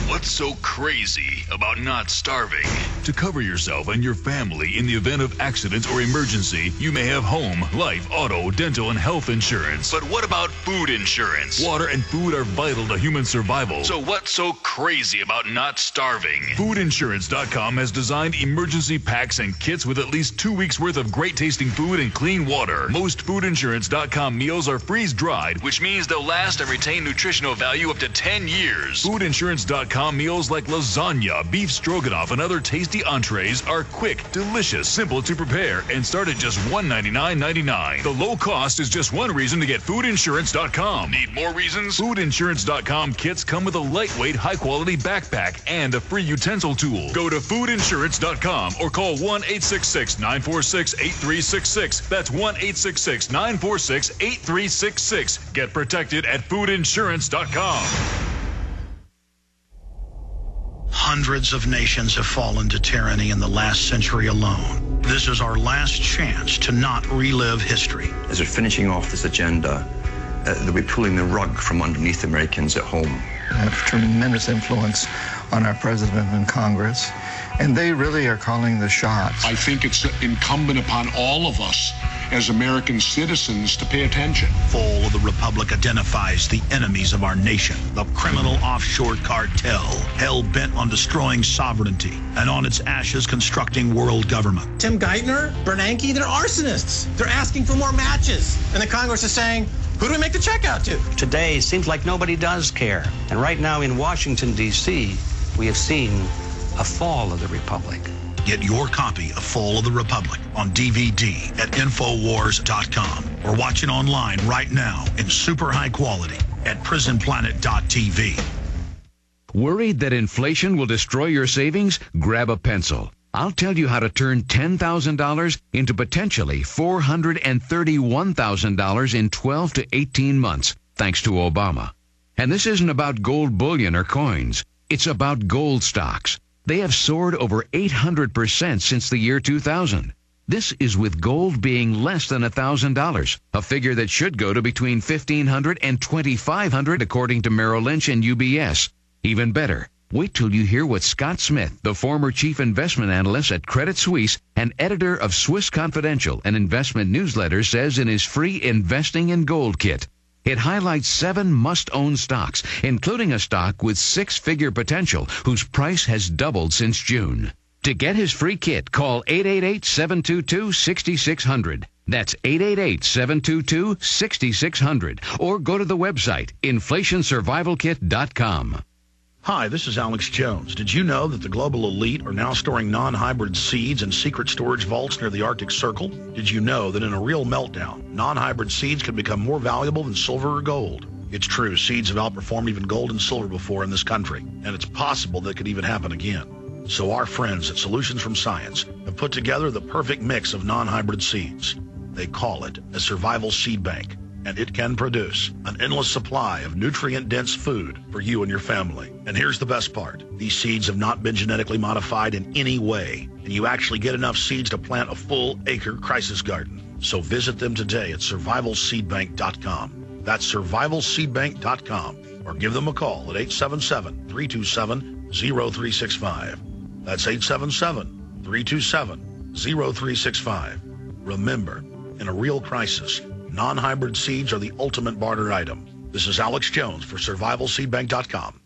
What's so crazy about not starving? To cover yourself and your family in the event of accident or emergency, you may have home, life, auto, dental, and health insurance. But what about food insurance? Water and food are vital to human survival. So what's so crazy about not starving? Foodinsurance.com has designed emergency packs and kits with at least 2 weeks worth of great tasting food and clean water. Most Foodinsurance.com meals are freeze-dried, which means they'll last and retain nutritional value up to 10 years. Foodinsurance.com meals like lasagna, beef stroganoff, and other tasty entrees are quick, delicious, simple to prepare, and start at just $199.99. The low cost is just one reason to get Foodinsurance.com. Need more reasons? Foodinsurance.com kits come with a lightweight, high-quality backpack and a free utensil tool. Go to Foodinsurance.com or call 1-866-946-8366. That's 1-866-946-8366. Get protected at Foodinsurance.com. Hundreds of nations have fallen to tyranny in the last century alone. This is our last chance to not relive history. As we're finishing off this agenda, they'll be pulling the rug from underneath Americans at home. I have tremendous influence on our president and Congress, and they really are calling the shots. I think it's incumbent upon all of us as American citizens to pay attention. Fall of the Republic identifies the enemies of our nation, the criminal offshore cartel, hell-bent on destroying sovereignty, and on its ashes constructing world government. Tim Geithner, Bernanke, they're arsonists. They're asking for more matches. And the Congress is saying, who do we make the check out to? Today, it seems like nobody does care. And right now in Washington, D.C., we have seen a fall of the Republic. Get your copy of Fall of the Republic on DVD at Infowars.com or watch it online right now in super high quality at prisonplanet.tv. Worried that inflation will destroy your savings? Grab a pencil. I'll tell you how to turn $10,000 into potentially $431,000 in 12 to 18 months, thanks to Obama. And this isn't about gold bullion or coins. It's about gold stocks. They have soared over 800% since the year 2000. This is with gold being less than $1,000, a figure that should go to between $1,500 and $2,500 according to Merrill Lynch and UBS. Even better, wait till you hear what Scott Smith, the former chief investment analyst at Credit Suisse and editor of Swiss Confidential, an investment newsletter, says in his free Investing in Gold kit. It highlights 7 must-own stocks, including a stock with 6-figure potential whose price has doubled since June. To get his free kit, call 888-722-6600. That's 888-722-6600. Or go to the website, inflationsurvivalkit.com. Hi, this is Alex Jones. Did you know that the global elite are now storing non-hybrid seeds in secret storage vaults near the Arctic Circle? Did you know that in a real meltdown, non-hybrid seeds can become more valuable than silver or gold? It's true, seeds have outperformed even gold and silver before in this country, and it's possible that could even happen again. So our friends at Solutions from Science have put together the perfect mix of non-hybrid seeds. They call it a survival seed bank, and it can produce an endless supply of nutrient-dense food for you and your family. And here's the best part. These seeds have not been genetically modified in any way, and you actually get enough seeds to plant a full-acre crisis garden. So visit them today at survivalseedbank.com. That's survivalseedbank.com, or give them a call at 877-327-0365. That's 877-327-0365. Remember, in a real crisis, non-hybrid seeds are the ultimate barter item. This is Alex Jones for survivalseedbank.com.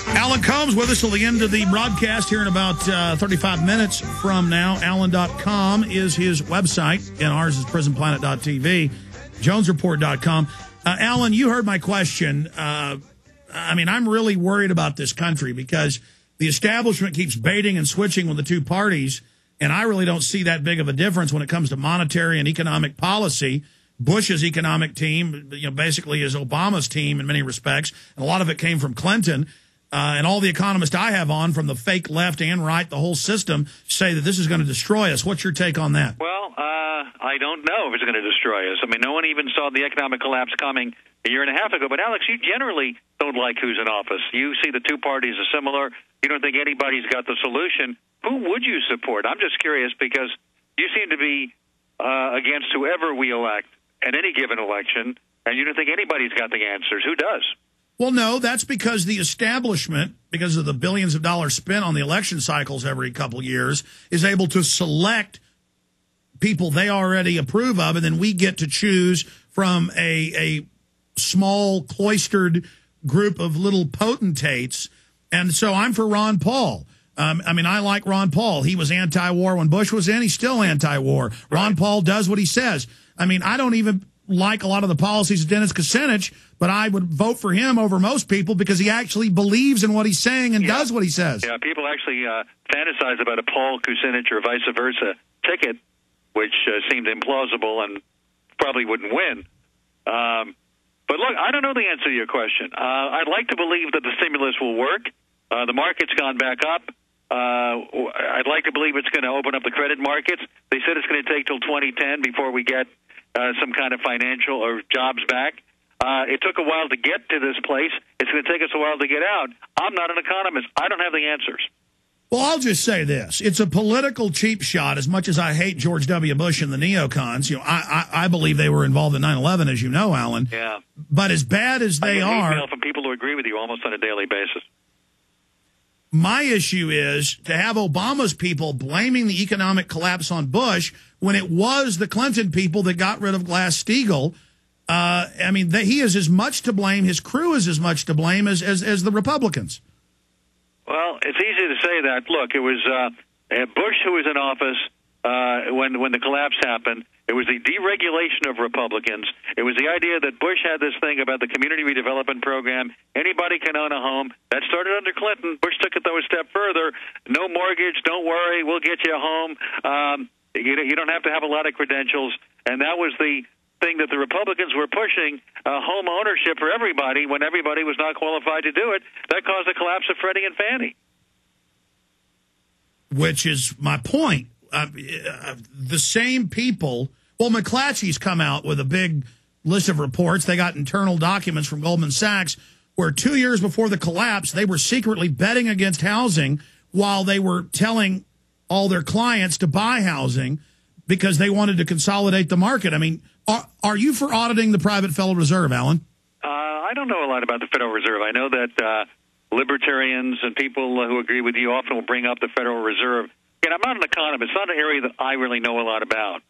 Alan Colmes with us till the end of the broadcast here in about 35 minutes from now. Alan.com is his website, and ours is prisonplanet.tv, jonesreport.com. Alan, you heard my question. I mean, I'm really worried about this country because the establishment keeps baiting and switching with the two parties, and I really don't see that big of a difference when it comes to monetary and economic policy. Bush's economic team, basically is Obama's team in many respects, and a lot of it came from Clinton. And all the economists I have on, from the fake left and right, the whole system, say that this is going to destroy us. What's your take on that? Well, I don't know if it's going to destroy us. I mean, no one even saw the economic collapse coming a year and a half ago. But, Alex, you generally don't like who's in office. You see the two parties are similar. You don't think anybody's got the solution. who would you support? I'm just curious because you seem to be against whoever we elect at any given election, and you don't think anybody's got the answers. Who does? Well, no, that's because the establishment, because of the billions of dollars spent on the election cycles every couple of years, is able to select people they already approve of, and then we get to choose from a small, cloistered group of little potentates. And so I'm for Ron Paul. I mean, I like Ron Paul. He was anti-war when Bush was in. He's still anti-war. Right. Ron Paul does what he says. I mean, I don't even like a lot of the policies of Dennis Kucinich, but I would vote for him over most people because he actually believes in what he's saying and does what he says. Yeah, people actually fantasize about a Paul Kucinich or vice versa ticket, which seemed implausible and probably wouldn't win. But look, I don't know the answer to your question. I'd like to believe that the stimulus will work. The market's gone back up. I'd like to believe it's going to open up the credit markets. They said it's going to take till 2010 before we get some kind of financial or jobs back. It took a while to get to this place. It's going to take us a while to get out. I'm not an economist. I don't have the answers. Well, I'll just say this. It's a political cheap shot, as much as I hate George W. Bush and the neocons. You know, I believe they were involved in 9/11, as you know, Alan. Yeah. But as bad as they are... I get email from people who agree with you almost on a daily basis. My issue is to have Obama's people blaming the economic collapse on Bush when it was the Clinton people that got rid of Glass-Steagall. I mean, he is as much to blame, his crew is as much to blame as the Republicans. Well, it's easy to say that. Look, it was Bush who was in office when the collapse happened. It was the deregulation of Republicans. It was the idea that Bush had this thing about the community redevelopment program. Anybody can own a home. That started under Clinton. Bush took it, though, a step further. No mortgage. Don't worry. We'll get you a home. You don't have to have a lot of credentials. And that was the thing that the Republicans were pushing, home ownership for everybody when everybody was not qualified to do it. That caused the collapse of Freddie and Fannie. Which is my point. The same people... Well, McClatchy's come out with a big list of reports. They got internal documents from Goldman Sachs where 2 years before the collapse, they were secretly betting against housing while they were telling all their clients to buy housing because they wanted to consolidate the market. I mean, are you for auditing the private Federal Reserve, Alan? I don't know a lot about the Federal Reserve. I know that libertarians and people who agree with you often will bring up the Federal Reserve. Again, I'm not an economist. It's not an area that I really know a lot about.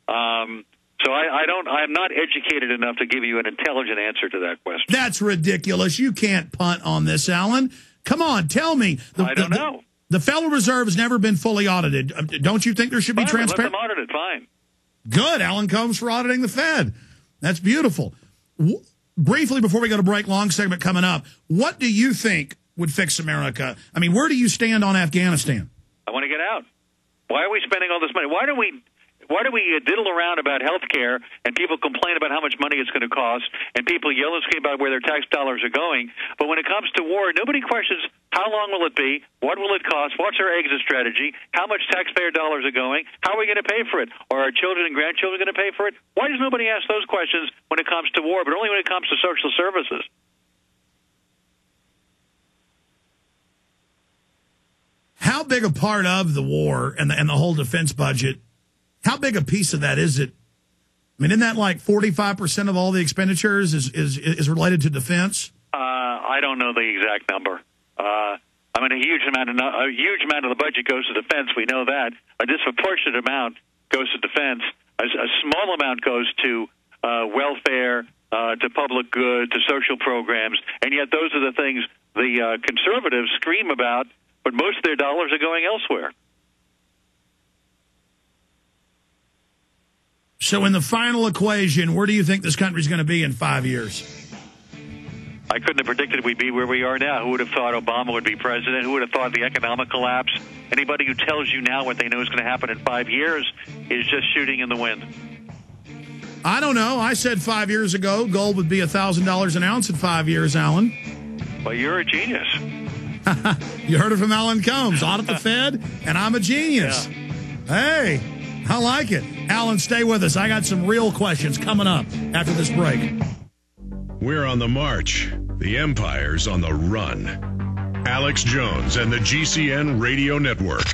So I'm not educated enough to give you an intelligent answer to that question. That's ridiculous. You can't punt on this, Alan. Come on, tell me. I don't know. The Federal Reserve has never been fully audited. Don't you think there should be transparency? Let them audit it, fine. Good. Alan Colmes for auditing the Fed. That's beautiful. Briefly, before we go to break, long segment coming up, what do you think would fix America? I mean, where do you stand on Afghanistan? I want to get out. Why are we spending all this money? Why do we diddle around about health care and people complain about how much money it's going to cost and people yell and scream about where their tax dollars are going? But when it comes to war, nobody questions how long will it be, what will it cost, what's our exit strategy, how much taxpayer dollars are going, how are we going to pay for it? Are our children and grandchildren going to pay for it? Why does nobody ask those questions when it comes to war, but only when it comes to social services? How big a part of the war and the whole defense budget, how big a piece of that is it? I mean, isn't that like 45% of all the expenditures is related to defense? I don't know the exact number. I mean, a huge amount of the budget goes to defense. We know that. A disproportionate amount goes to defense. A small amount goes to welfare, to public good, to social programs, and yet those are the things the conservatives scream about, but most of their dollars are going elsewhere. So in the final equation, where do you think this country's going to be in 5 years? I couldn't have predicted we'd be where we are now. Who would have thought Obama would be president? Who would have thought the economic collapse? Anybody who tells you now what they know is going to happen in 5 years is just shooting in the wind. I don't know. I said 5 years ago gold would be $1,000 an ounce in 5 years, Alan. Well, you're a genius. You heard it from Alan Colmes. Audit the Fed, and I'm a genius. Yeah. Hey, I like it. Alan, stay with us. I got some real questions coming up after this break. We're on the march. The empire's on the run. Alex Jones and the GCN Radio Network.